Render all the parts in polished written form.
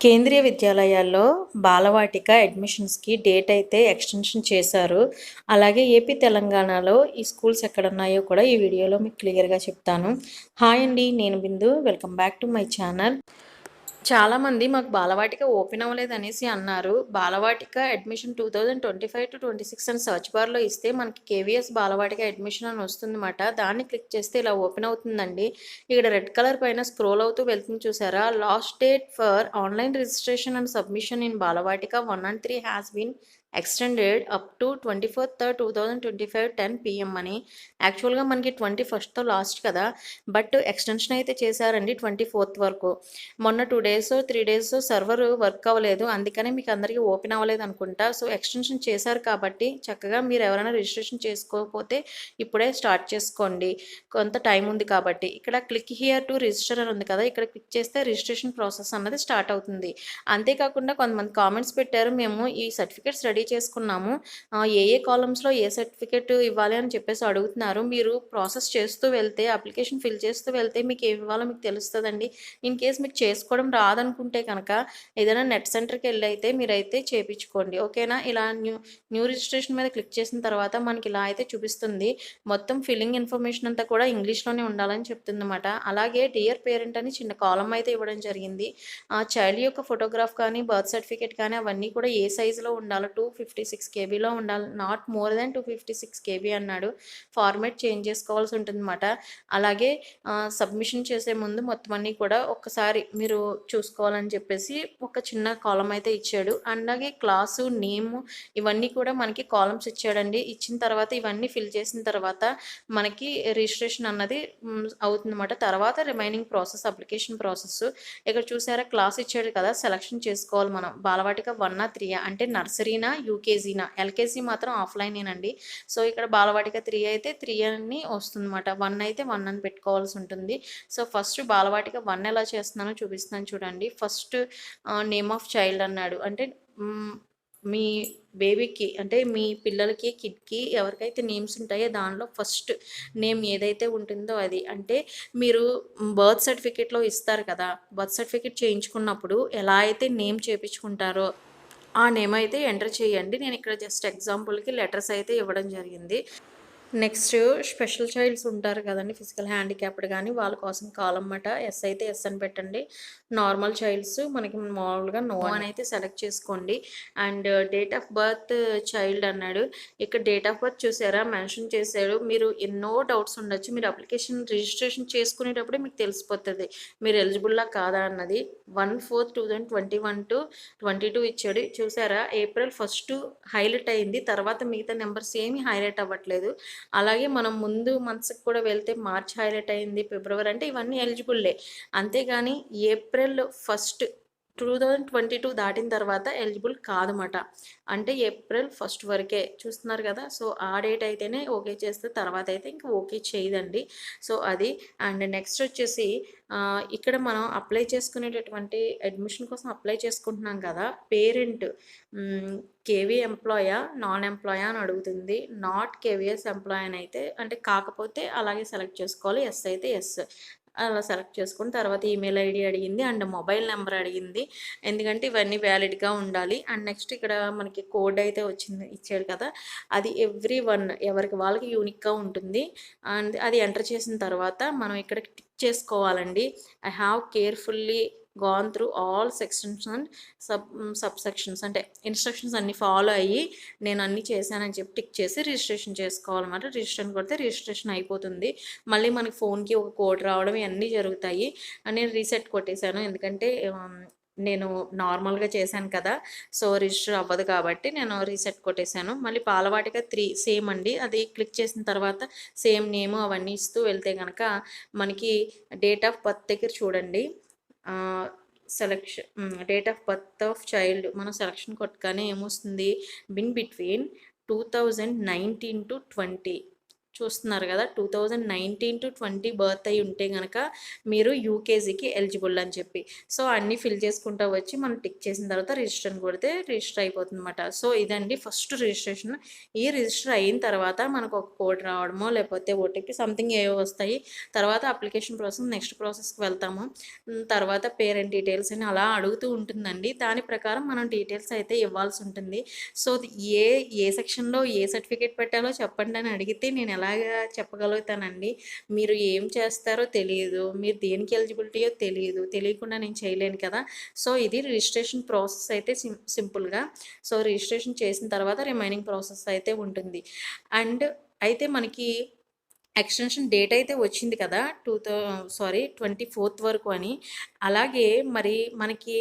కేంద్రీయ విద్యాలయాల్లో బాలవాటిక అడ్మిషన్స్‌కి డేట్ అయితే ఎక్స్‌టెన్షన్ చేశారు. అలాగే ఏపీ, తెలంగాణలో ఈ స్కూల్స్ ఎక్కడున్నాయో కూడా ఈ వీడియోలో మీకు క్లియర్‌గా చెప్తాను. హాయ్ అండి. నేను Bindu. Welcome back to my channel. చాలామంది మాకు బాలవాటిక ఓపెన్ అవ్వలేదనేసి అన్నారు. బాలవాటిక అడ్మిషన్ 2025-26 అని సెర్చ్ బార్‌లో ఇస్తే మనకి కేవీఎస్ బాలవాటిక అడ్మిషన్ అని వస్తుందన్నమాట. దాన్ని క్లిక్ చేస్తే ఇలా ఓపెన్ అవుతుందండి. ఇక్కడ రెడ్ కలర్ పైన స్క్రోల్ అవుతూ వెళ్తుంది చూసారా? Last date for online registration and submission in Balvatika 1 and 3 has been extended up to 24/3/2025 10 PM అని. యాక్చువల్‌గా మనకి 21తో లాస్ట్ కదా! బట్ ఎక్స్టెన్షన్ అయితే చేశారండి 24th వరకు. మొన్న 2 డేసో, 3 డేసో సర్వర్ వర్క్ అవ్వలేదు. అందుకనే మీకు అందరికీ ఓపెన్ అవ్వలేదు అనుకుంటా. సో, ఎక్స్టెన్షన్ చేశారు కాబట్టి చక్కగా మీరు ఎవరైనా రిజిస్ట్రేషన్ చేసుకోకపోతే ఇప్పుడే స్టార్ట్ చేసుకోండి. కొంత టైం ఉంది కాబట్టి. ఇక్కడ క్లిక్ హియర్ టు రిజిస్టర్ అని ఉంది కదా! ఇక్కడ క్లిక్ చేస్తే రిజిస్ట్రేషన్ ప్రాసెస్ అన్నది స్టార్ట్ అవుతుంది. అంతేకాకుండా కొంతమంది కామెంట్స్ పెట్టారు. మేము ఈ సర్టిఫికేట్స్ రెడీ చేసుకున్నాము. ఏ కాలమ్స్‌లో ఏ సర్టిఫికేట్ ఇవ్వాలి అని చెప్పేసి అడుగుతున్నారు. మీరు ప్రాసెస్ చేస్తూ వెళ్తే, అప్లికేషన్ ఫిల్ చేస్తూ వెళ్తే మీకు ఏమి ఇవ్వాలో మీకు తెలుస్తదండి. ఇన్ కేస్ మీకు చేసుకోవడం రాదనుకుంటే కనుక ఏదైనా నెట్ సెంటర్‌కి అయితే మీరైతే చేపించుకోండి. ఓకేనా? ఇలా న్యూ రిజిస్ట్రేషన్ మీద క్లిక్ చేసిన తర్వాత మనకి ఇలా అయితే చూపిస్తుంది. మొత్తం ఫిల్లింగ్ ఇన్ఫర్మేషన్ అంతా కూడా ఇంగ్లీష్‌లోనే ఉండాలని చెప్తుందన్నమాట. అలాగే డియర్ పేరెంట్ అని చిన్న కాలమ్ అయితే ఇవ్వడం జరిగింది. చైల్డ్ యొక్క ఫోటోగ్రాఫ్ కానీ, బర్త్ సర్టిఫికేట్ కానీ అవన్నీ కూడా ఏ సైజులో ఉండాలో 256 కేబీలో ఉండాలి. నాట్ మోర్ దాన్ 256 కేబీ అన్నాడు. ఫార్మాట్ చేంజ్ చేసుకోవాల్సి ఉంటుందన్నమాట. అలాగే సబ్మిషన్ చేసే ముందు మొత్తం అన్నీ కూడా ఒక్కసారి మీరు చూసుకోవాలని చెప్పేసి ఒక చిన్న కాలమ్ అయితే ఇచ్చాడు. అలాగే క్లాసు, నేము ఇవన్నీ కూడా మనకి కాలమ్స్ ఇచ్చాడండి. ఇచ్చిన తర్వాత ఇవన్నీ ఫిల్ చేసిన తర్వాత మనకి రిజిస్ట్రేషన్ అన్నది అవుతుందన్నమాట. తర్వాత రిమైనింగ్ ప్రాసెస్ అప్లికేషన్ ప్రాసెస్. ఇక్కడ చూసారా క్లాస్ ఇచ్చాడు కదా! సెలక్షన్ చేసుకోవాలి మనం. బాలవాటిక 1ఆ, 3ఆ అంటే నర్సరీనా, యూకేజీనా? ఎల్కేజీ మాత్రం ఆఫ్‌లైనేనండి. సో, ఇక్కడ బాలవాటిక 3 అయితే 3 అని వస్తుందన్నమాట. 1 అయితే 1 అని పెట్టుకోవాల్సి ఉంటుంది. సో, ఫస్ట్ బాలవాటిక 1 ఎలా చేస్తున్నానో చూపిస్తున్నాను చూడండి. ఫస్ట్ నేమ్ ఆఫ్ చైల్డ్ అన్నాడు. అంటే మీ బేబీకి అంటే మీ పిల్లలకి, కిడ్‌కి ఎవరికైతే నేమ్స్ ఉంటాయో దానిలో ఫస్ట్ నేమ్ ఏదైతే ఉంటుందో అది. అంటే మీరు బర్త్ సర్టిఫికేట్‌లో ఇస్తారు కదా! బర్త్ సర్టిఫికేట్ చేయించుకున్నప్పుడు ఎలా అయితే నేమ్ చేపించుకుంటారో ఆ నేమ్ అయితే ఎంటర్ చేయండి. నేను ఇక్కడ జస్ట్ ఎగ్జాంపుల్‌కి లెటర్స్ అయితే ఇవ్వడం జరిగింది. నెక్స్ట్ స్పెషల్ చైల్డ్స్ ఉంటారు కదండీ! ఫిజికల్ హ్యాండిక్యాప్డ్ గానీ వాళ్ళ కోసం కాలమ్ మాట. ఎస్ అయితే ఎస్ అని పెట్టండి. నార్మల్ చైల్డ్స్ మనకి మామూలుగా నో అని అయితే సెలెక్ట్ చేసుకోండి. And date of birth child అన్నాడు. ఇక్కడ డేట్ ఆఫ్ బర్త్ చూసారా మెన్షన్ చేశాడు. మీరు ఎన్నో డౌట్స్ ఉండొచ్చు. మీరు అప్లికేషన్ రిజిస్ట్రేషన్ చేసుకునేటప్పుడే మీకు తెలిసిపోతది. మీరు ఎలిజిబుల్లా కాదా అన్నది. 1/4/2021-22 ఇచ్చాడు. చూసారా ఏప్రిల్ 1 హైలైట్ అయింది. తర్వాత మిగతా నెంబర్స్ ఏమీ హైలైట్ అవ్వట్లేదు. అలాగే మనం ముందు మంత్స్‌కి కూడా వెళ్తే మార్చ్ హైలైట్ అయింది. ఫిబ్రవరి అంటే ఇవన్నీ ఎలిజిబుల్లే. అంతేగాని ఏప్రిల్ 1 2022 దాటిన తర్వాత ఎలిజిబుల్ కాదన్నమాట. అంటే ఏప్రిల్ 1 వరకే. చూస్తున్నారు కదా! సో, ఆ డేట్ అయితేనే ఓకే చేస్తే తర్వాత అయితే ఇంక ఓకే చేయదండి. సో, అది. అండ్ నెక్స్ట్ వచ్చేసి ఇక్కడ మనం అప్లై చేసుకునేటటువంటి అడ్మిషన్ కోసం అప్లై చేసుకుంటున్నాం కదా! పేరెంట్ కేవీ ఎంప్లాయా, నాన్ ఎంప్లాయా అని అడుగుతుంది. నాట్ కేవీఎస్ ఎంప్లాయ్ అని అయితే అంటే కాకపోతే అలాగే సెలెక్ట్ చేసుకోవాలి. ఎస్ అయితే ఎస్. అలా సెలెక్ట్ చేసుకుని తర్వాత ఈమెయిల్ ఐడీ అడిగింది అండ్ మొబైల్ నెంబర్ అడిగింది. ఎందుకంటే ఇవన్నీ వ్యాలిడ్‌గా ఉండాలి. అండ్ నెక్స్ట్ ఇక్కడ మనకి కోడ్ అయితే ఇచ్చాడు కదా! అది ఎవ్రీవన్ ఎవరికి వాళ్ళకి యూనిక్‌గా ఉంటుంది. అండ్ అది ఎంటర్ చేసిన తర్వాత మనం ఇక్కడ టిక్ చేసుకోవాలండి. I have carefully gone through all sections and subsections అంటే ఇన్‌స్ట్రక్షన్స్ అన్నీ ఫాలో అయ్యి నేను అన్నీ చేశానని చెప్పి టిక్ చేసి రిజిస్ట్రేషన్ చేసుకోవాలన్నమాట. రిజిస్ట్రేషన్ కొడితే రిజిస్ట్రేషన్ అయిపోతుంది. మళ్ళీ మనకి ఫోన్‌కి ఒక కోడ్ రావడం ఇవన్నీ జరుగుతాయి. నేను రీసెట్ కొట్టేశాను. ఎందుకంటే నేను నార్మల్‌గా చేశాను కదా! సో, రిజిస్టర్ అవ్వదు కాబట్టి నేను రీసెట్ కొట్టేశాను. మళ్ళీ బాలవాటిక 3 సేమ్ అండి. అది క్లిక్ చేసిన తర్వాత సేమ్ నేము అవన్నీ ఇస్తూ వెళ్తే గనక మనకి డేట్ ఆఫ్ బర్త్ దగ్గర చూడండి. Date of birth of child మనం సెలక్షన్ కొట్టగానే ఏమొస్తుంది బిట్వీన్ 2019-20 చూస్తున్నారు కదా 2019-20 బర్త్ అయి ఉంటే గనక మీరు యూకేజీకి ఎలిజిబుల్ అని చెప్పి. సో అన్నీ ఫిల్ చేసుకుంటా వచ్చి మనం టిక్ చేసిన తర్వాత రిజిస్టర్ అని కొడితే రిజిస్టర్ అయిపోతుందన్నమాట. సో ఇదండి ఫస్ట్ రిజిస్ట్రేషన్. ఈ రిజిస్టర్ అయిన తర్వాత మనకు ఒక కోడ్ రావడమో లేకపోతే ఓటీపీ సంథింగ్ ఏవో వస్తాయి. తర్వాత అప్లికేషన్ ప్రాసెస్ నెక్స్ట్ ప్రాసెస్కి వెళ్తాము. తర్వాత పేరెంట్ డీటెయిల్స్ అని అలా అడుగుతూ ఉంటుందండి. దాని ప్రకారం మనం డీటెయిల్స్ అయితే ఇవ్వాల్సి ఉంటుంది. సో ఏ ఏ సెక్షన్లో ఏ సర్టిఫికేట్ పెట్టాలో చెప్పండి అని అడిగితే నేను ఎలాగా చెప్పగలుగుతానండి. మీరు ఏం చేస్తారో తెలియదు, మీరు దేనికి ఎలిజిబిలిటీయో తెలియదు, తెలియకుండా నేను చేయలేను కదా. సో ఇది రిజిస్ట్రేషన్ ప్రాసెస్ అయితే సింపుల్గా. సో రిజిస్ట్రేషన్ చేసిన తర్వాత రిమైనింగ్ ప్రాసెస్ అయితే ఉంటుంది. అండ్ అయితే మనకి ఎక్స్టెన్షన్ డేట్ అయితే వచ్చింది కదా 24th వరకు అని. అలాగే మరి మనకి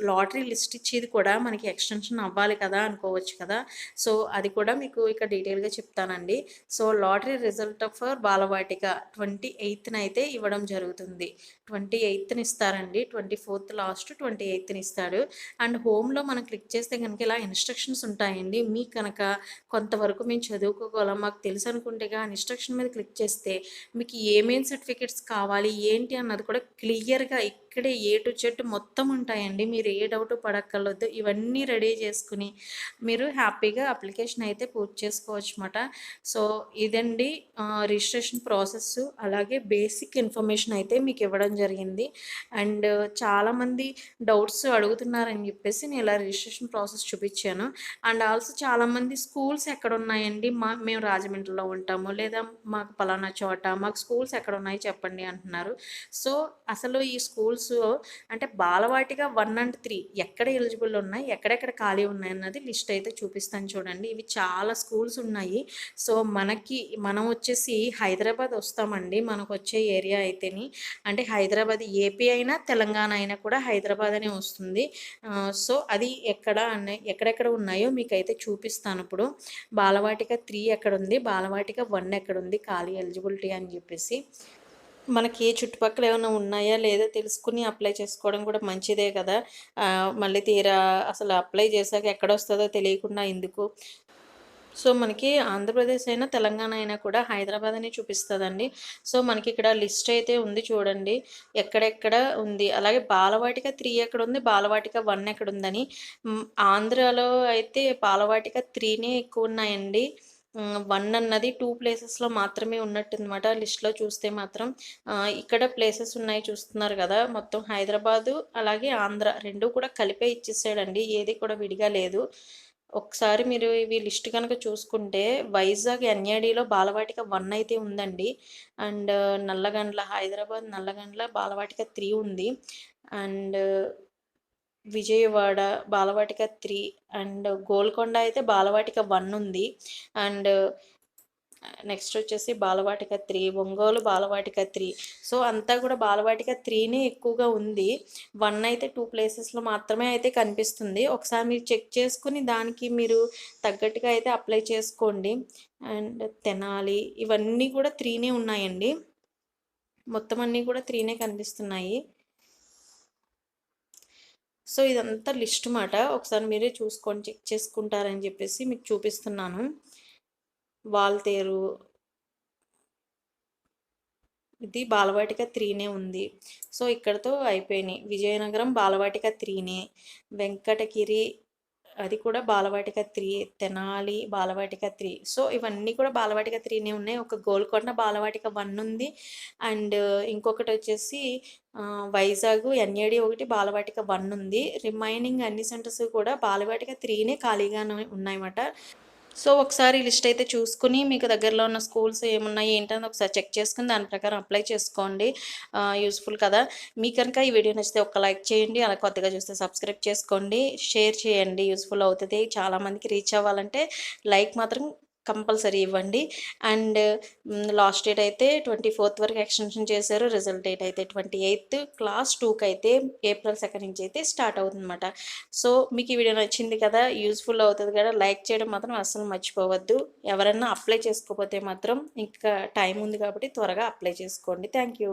లాటరీ లిస్ట్ ఇచ్చేది కూడా మనకి ఎక్స్టెన్షన్ అవ్వాలి కదా అనుకోవచ్చు కదా. సో అది కూడా మీకు ఇక్కడ డీటెయిల్గా చెప్తానండి. So lottery result for Balvatika 28th అయితే ఇవ్వడం జరుగుతుంది. 28th ఇస్తారండి. 24th లాస్ట్, 28th ఇస్తాడు. అండ్ హోమ్లో మనం క్లిక్ చేస్తే కనుక ఇలా ఇన్స్ట్రక్షన్స్ ఉంటాయండి. మీకు కనుక కొంతవరకు మేము చదువుకోగలం మాకు తెలుసు అనుకుంటే ఇన్స్ట్రక్షన్ మీద క్లిక్ చేస్తే మీకు ఏమేం సర్టిఫికేట్స్ కావాలి ఏంటి అన్నది కూడా క్లియర్గా ఇక్కడే ఏ టు జెడ్ మొత్తం ఉంటాయండి. మీరు ఏ డౌట్ పడక్కర్లేదు. ఇవన్నీ రెడీ చేసుకుని మీరు హ్యాపీగా అప్లికేషన్ అయితే పూర్తి చేసుకోవచ్చు అన్నమాట. సో ఇదండి రిజిస్ట్రేషన్ ప్రాసెస్. అలాగే బేసిక్ ఇన్ఫర్మేషన్ అయితే మీకు ఇవ్వడం జరిగింది. అండ్ చాలామంది డౌట్స్ అడుగుతున్నారని చెప్పేసి నేను ఇలా రిజిస్ట్రేషన్ ప్రాసెస్ చూపించాను. అండ్ ఆల్సో చాలామంది స్కూల్స్ ఎక్కడ ఉన్నాయండి, మేము రాజమండ్రిలో ఉంటాము, లేదా మాకు పలానా చోట, మాకు స్కూల్స్ ఎక్కడ ఉన్నాయి చెప్పండి అంటున్నారు. సో అసలు ఈ స్కూల్స్ అంటే బాలవాటిక 1 and 3 ఎక్కడ ఎలిజిబుల్ ఉన్నాయి, ఎక్కడెక్కడ ఖాళీ ఉన్నాయి అన్నది లిస్ట్ అయితే చూపిస్తాను చూడండి. ఇవి చాలా స్కూల్స్ ఉన్నాయి. సో మనం వచ్చేసి హైదరాబాద్ వస్తామండి. మనకు వచ్చే ఏరియా అయితేని అంటే హైదరాబాద్ ఏపీ అయినా తెలంగాణ అయినా కూడా హైదరాబాద్ అనే వస్తుంది. సో అది ఎక్కడెక్కడ ఉన్నాయో మీకైతే చూపిస్తాను. ఇప్పుడు బాలవాటిక 3 ఎక్కడ ఉంది, బాలవాటిక 1 ఎక్కడ ఉంది ఖాళీ ఎలిజిబిలిటీ అని చెప్పేసి. మనకి చుట్టుపక్కల ఏమైనా ఉన్నాయా లేదా తెలుసుకుని అప్లై చేసుకోవడం కూడా మంచిదే కదా. మళ్ళీ తీరా అసలు అప్లై చేశాక ఎక్కడొస్తుందో తెలియకుండా ఎందుకు. సో మనకి ఆంధ్రప్రదేశ్ అయినా తెలంగాణ అయినా కూడా హైదరాబాద్ అని చూపిస్తుందండి. సో మనకి ఇక్కడ లిస్ట్ అయితే ఉంది చూడండి ఎక్కడెక్కడ ఉంది. అలాగే బాలవాటిక 3 ఎక్కడ ఉంది, బాలవాటిక 1 ఎక్కడ ఉందని. ఆంధ్రాలో అయితే బాలవాటిక 3నే ఎక్కువ ఉన్నాయండి. 1 అన్నది 2 ప్లేసెస్లో మాత్రమే ఉన్నట్టుందన్నమాట లిస్ట్లో చూస్తే మాత్రం. ఇక్కడ ప్లేసెస్ ఉన్నాయి చూస్తున్నారు కదా. మొత్తం హైదరాబాదు అలాగే ఆంధ్ర 2 కూడా కలిపే ఇచ్చేసాడండి, ఏది కూడా విడిగా లేదు. ఒకసారి మీరు ఇవి లిస్ట్ కనుక చూసుకుంటే వైజాగ్ ఎన్ఏడిలో బాలవాటిక 1 అయితే ఉందండి. అండ్ నల్లగండ్ల హైదరాబాద్ నల్లగండ్ల బాలవాటిక 3 ఉంది. అండ్ విజయవాడ బాలవాటిక 3 అండ్ గోల్కొండ అయితే బాలవాటిక 1 ఉంది. అండ్ నెక్స్ట్ వచ్చేసి బాలవాటిక 3, ఒంగోలు బాలవాటిక 3. సో అంతా కూడా బాలవాటిక 3నే ఎక్కువగా ఉంది. 1 అయితే 2 ప్లేసెస్లో మాత్రమే అయితే కనిపిస్తుంది. ఒకసారి మీరు చెక్ చేసుకుని దానికి మీరు తగ్గట్టుగా అయితే అప్లై చేసుకోండి. అండ్ తెనాలి ఇవన్నీ కూడా 3నే ఉన్నాయండి. మొత్తం అన్నీ కూడా 3నే కనిపిస్తున్నాయి. సో ఇదంతా లిస్ట్ మాట. ఒకసారి మీరే చూసుకొని చెక్ చేసుకుంటారని చెప్పేసి మీకు చూపిస్తున్నాను. వాల్తేరు ఇది బాలవాటిక 3నే ఉంది. సో ఇక్కడతో అయిపోయినాయి. విజయనగరం బాలవాటిక 3నే, వెంకటగిరి అది కూడా బాలవాటిక 3, తెనాలి బాలవాటిక 3. సో ఇవన్నీ కూడా బాలవాటిక 3నే ఉన్నాయి. ఒక గోల్కొండ బాలవాటిక 1 ఉంది. అండ్ ఇంకొకటి వచ్చేసి వైజాగ్ ఎన్ఏడి ఒకటి బాలవాటిక 1 ఉంది. రిమైనింగ్ అన్ని సెంటర్స్ కూడా బాలవాటిక 3నే ఖాళీగా ఉన్నాయన్నమాట. సో ఒకసారి లిస్ట్ అయితే చూసుకుని మీకు దగ్గరలో ఉన్న స్కూల్స్ ఏమున్నాయి ఏంటని ఒకసారి చెక్ చేసుకుని దాని ప్రకారం అప్లై చేసుకోండి. యూస్ఫుల్ కదా. మీకు కనుక ఈ వీడియో నచ్చితే ఒక లైక్ చేయండి. అలా కొత్తగా చూస్తే సబ్స్క్రైబ్ చేసుకోండి, షేర్ చేయండి, యూస్ఫుల్ అవుతుంది. చాలామందికి రీచ్ అవ్వాలంటే లైక్ మాత్రం కంపల్సరీ ఇవ్వండి. అండ్ లాస్ట్ డేట్ అయితే 24th వరకు ఎక్స్టెన్షన్ చేశారు. రిజల్ట్ డేట్ అయితే 28th. క్లాస్ 2కి అయితే April 2 నుంచి అయితే స్టార్ట్ అవుతుందన్నమాట. సో మీకు ఈ వీడియో నచ్చింది కదా, యూస్ఫుల్ అవుతుంది కదా, లైక్ చేయడం మాత్రం అస్సలు మర్చిపోవద్దు. ఎవరైనా అప్లై చేసుకోకపోతే మాత్రం ఇంకా టైం ఉంది కాబట్టి త్వరగా అప్లై చేసుకోండి. Thank you.